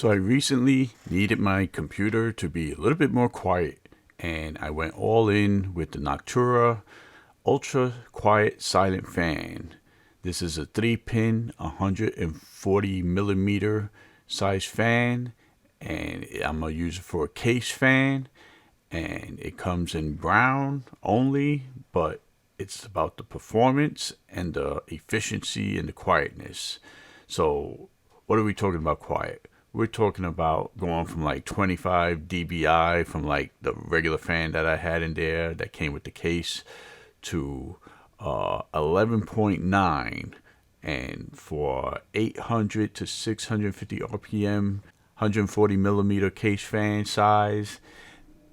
So I recently needed my computer to be a little bit more quiet, and I went all in with the Noctua Ultra Quiet Silent Fan. This is a 3-pin, 140 millimeter size fan, and I'm gonna use it for a case fan. And it comes in brown only, but it's about the performance and the efficiency and the quietness. So what are we talking about quiet? We're talking about going from like 25 dBi from like the regular fan that I had in there that came with the case to 11.9, and for 800 to 650 RPM, 140 millimeter case fan size.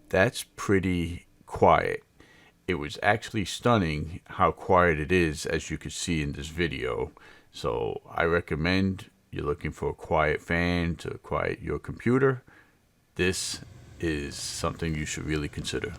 That's pretty quiet. It was actually stunning how quiet it is, as you can see in this video. So I recommend you're looking for a quiet fan to quiet your computer. This is something you should really consider.